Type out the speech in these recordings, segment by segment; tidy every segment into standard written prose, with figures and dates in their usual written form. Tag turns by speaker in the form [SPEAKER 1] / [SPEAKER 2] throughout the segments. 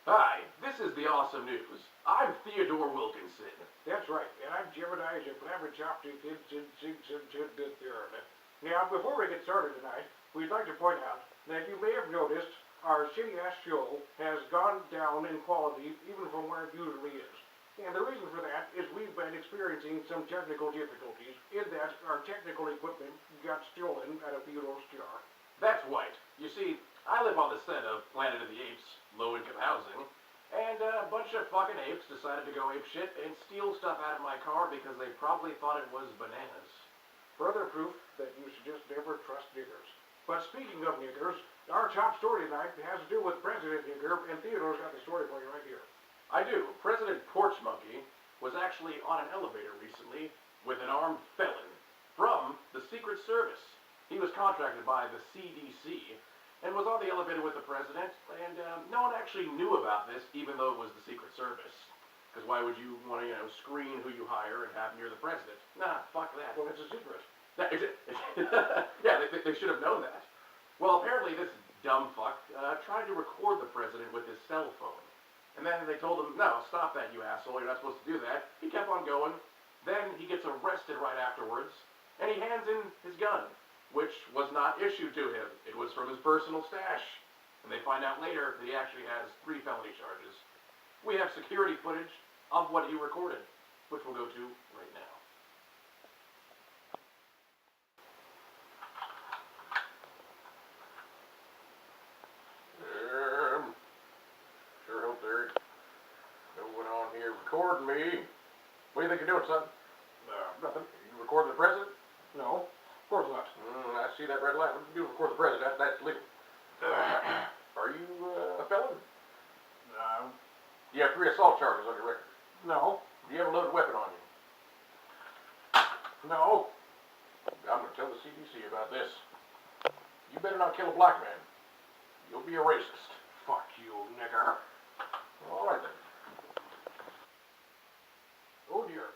[SPEAKER 1] Hi, this is the awesome news. I'm Theodore Wilkinson.
[SPEAKER 2] That's right, and I'm Gemini, your blabber chop to kids the third. Now, before we get started tonight, we'd like to point out that you may have noticed our shitty-ass show has gone down in quality even from where it usually is. And the reason for that is we've been experiencing some technical difficulties in that our technical equipment got stolen out of Theodore's jar.
[SPEAKER 1] That's right. You see, I live on the set of Planet of the Apes, low-income housing, and a bunch of fucking apes decided to go ape shit and steal stuff out of my car because they probably thought it was bananas.
[SPEAKER 2] Further proof that you should just never trust niggers. But speaking of niggers, our top story tonight has to do with President Nigger, and Theodore's got the story for you right here.
[SPEAKER 1] I do. President Porch Monkey was actually on an elevator recently with an armed felon from the Secret Service. He was contracted by the CDC and was on the elevator with the president, and no one actually knew about this, even though it was the Secret Service. Because why would you want to, screen who you hire and have near the president? Nah, fuck that.
[SPEAKER 2] Well, it's a secret.
[SPEAKER 1] Yeah, they should have known that. Well, apparently this dumb fuck tried to record the president with his cell phone. And then they told him, no, stop that, you asshole, you're not supposed to do that. He kept on going. Then he gets arrested right afterwards, and he hands in his gun, which was not issued to him. It was from his personal stash. And they find out later that he actually has 3 felony charges. We have security footage of what he recorded, which we'll go to right now. Sure hope there ain't no one on here recording me. What do you think you're doing, son?
[SPEAKER 2] Nothing.
[SPEAKER 1] You recording the president?
[SPEAKER 2] No, of course not.
[SPEAKER 1] I see that red light. What do you do to record the president? That's legal. Are you a felon? You have 3 assault charges on your record.
[SPEAKER 2] No.
[SPEAKER 1] Do you have a loaded weapon on you?
[SPEAKER 2] No.
[SPEAKER 1] I'm going to tell the CDC about this. You better not kill a black man. You'll be a racist.
[SPEAKER 2] Fuck you, nigger.
[SPEAKER 1] All right then.
[SPEAKER 2] Oh dear.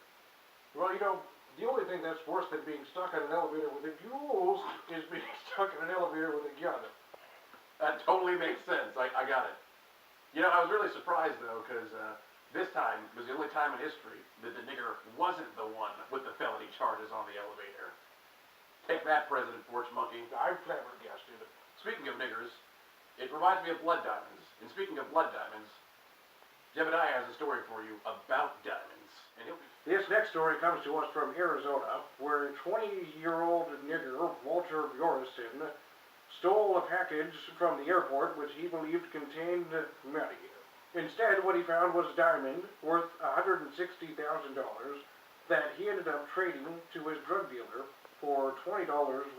[SPEAKER 2] Well, the only thing that's worse than being stuck in an elevator with abuse is being stuck in an elevator with a gun.
[SPEAKER 1] That totally makes sense. I got it. I was really surprised though, because this time was the only time in history that the nigger wasn't the one with the felony charges on the elevator. Take that, President Porch Monkey.
[SPEAKER 2] I'm flabbergasted.
[SPEAKER 1] Speaking of niggers, it reminds me of blood diamonds. And speaking of blood diamonds, Jebediah has a story for you about diamonds. And
[SPEAKER 2] This next story comes to us from Arizona, where 20-year-old nigger Walter Bjornsson stole a package from the airport which he believed contained money. Instead, what he found was a diamond worth $160,000 that he ended up trading to his drug dealer for $20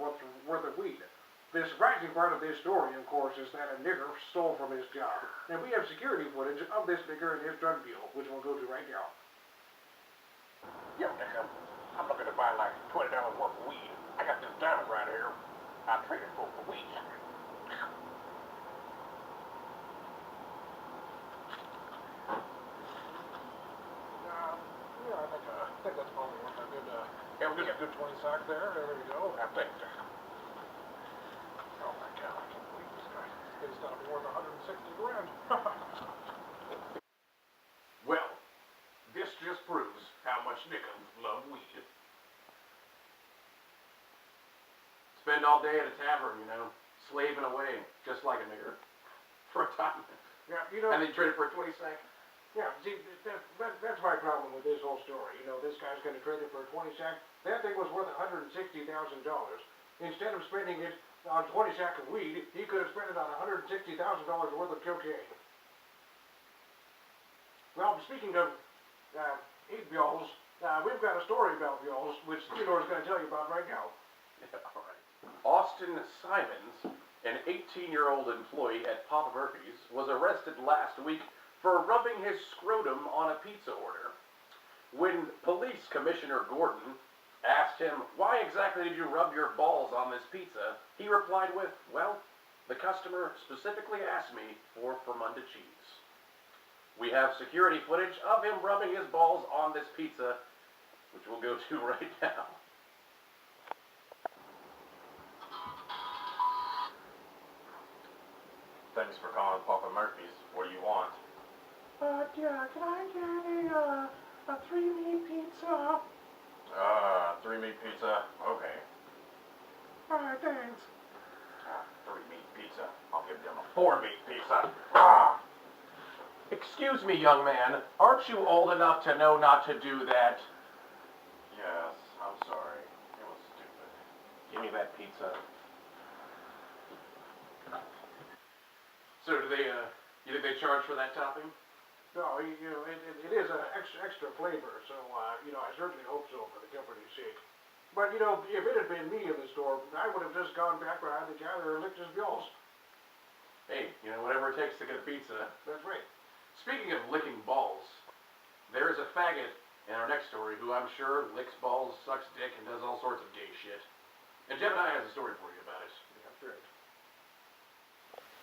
[SPEAKER 2] worth of weed. The surprising part of this story, of course, is that a nigger stole from his job. And we have security footage of this nigger and his drug deal, which we'll go to right now.
[SPEAKER 1] Yo, nigga, I'm looking to buy like $20 worth of weed. I got this diamond right here. I traded for weed.
[SPEAKER 2] I think that's probably worth a good,
[SPEAKER 1] Yeah, we'll get
[SPEAKER 2] good 20 sack there. There we go.
[SPEAKER 1] I think.
[SPEAKER 2] Oh my God, I can't believe this guy. It's gotta be worth 160 grand.
[SPEAKER 1] Well, this just proves how much niggers love weed. Spend all day at a tavern, slaving away, just like a nigger, for a time.
[SPEAKER 2] Yeah,
[SPEAKER 1] And then trade it for a 20 sack.
[SPEAKER 2] Yeah, see, that's my problem with this whole story. This guy's gonna trade it for a 20 sack. That thing was worth $160,000. Instead of spending it on 20 sack of weed, he could have spent it on $160,000 worth of cocaine. Well, speaking of 8-biols, we've got a story about biols, which Theodore's gonna tell you about right now.
[SPEAKER 1] Yeah, all right. Austin Simons, an 18-year-old employee at Papa Murphy's, was arrested last week for rubbing his scrotum on a pizza order. When Police Commissioner Gordon asked him, why exactly did you rub your balls on this pizza, he replied with, well, the customer specifically asked me for Fermunda cheese. We have security footage of him rubbing his balls on this pizza, which we'll go to right now.
[SPEAKER 3] Thanks for calling Papa Murphy's. What do you want?
[SPEAKER 2] can I get a 3-meat pizza?
[SPEAKER 1] 3-meat pizza? Okay.
[SPEAKER 2] Alright, thanks.
[SPEAKER 1] 3-meat pizza. I'll give them a 4-meat pizza. Ah! Excuse me, young man. Aren't you old enough to know not to do that? Yes, I'm sorry. It was stupid. Give me that pizza. So do they, you think they charge for that topping?
[SPEAKER 2] No, it is an extra flavor, so, I certainly hope so for the company's sake. But, if it had been me in the store, I would have just gone back behind the counter and licked his bills.
[SPEAKER 1] Hey, whatever it takes to get a pizza.
[SPEAKER 2] That's right.
[SPEAKER 1] Speaking of licking balls, there's a faggot in our next story who I'm sure licks balls, sucks dick, and does all sorts of gay shit. And Gemini has a story for you about it.
[SPEAKER 2] That's right.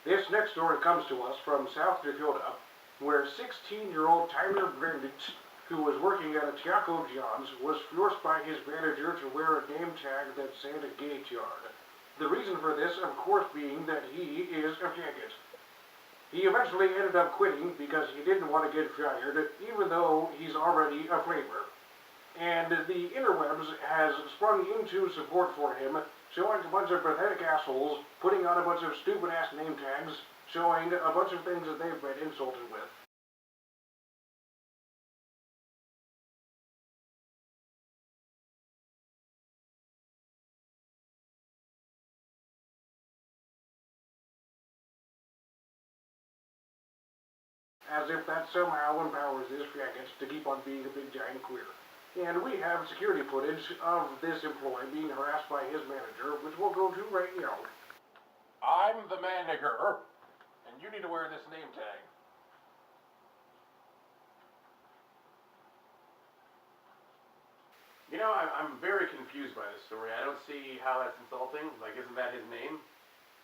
[SPEAKER 2] This next story comes to us from South Dakota, where 16-year-old Tyler Brandit, who was working at a Taco John's, was forced by his manager to wear a name tag that said Gaytard. The reason for this, of course, being that he is a faggot. He eventually ended up quitting because he didn't want to get fired, even though he's already a flavor. And the interwebs has sprung into support for him, showing a bunch of pathetic assholes putting on a bunch of stupid-ass name tags, showing a bunch of things that they've been insulted with. As if that somehow empowers this faggot to keep on being a big giant queer. And we have security footage of this employee being harassed by his manager, which we'll go to right now.
[SPEAKER 1] I'm the manager, and you need to wear this name tag. I'm very confused by this story. I don't see how that's insulting. Like, isn't that his name?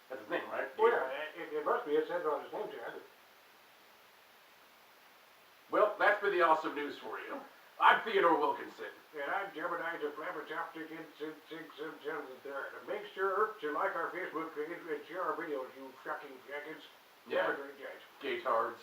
[SPEAKER 1] That's his name, right?
[SPEAKER 2] Well, yeah, it must be. It says on his name tag.
[SPEAKER 1] Well, that's been the awesome news for you. I'm Theodore Wilkinson.
[SPEAKER 2] And I'm Gemini to flabbertastic and there. And make sure to like our Facebook page and share our videos, you fucking faggots.
[SPEAKER 1] Yeah.
[SPEAKER 2] Have a great day.
[SPEAKER 1] Gaytards.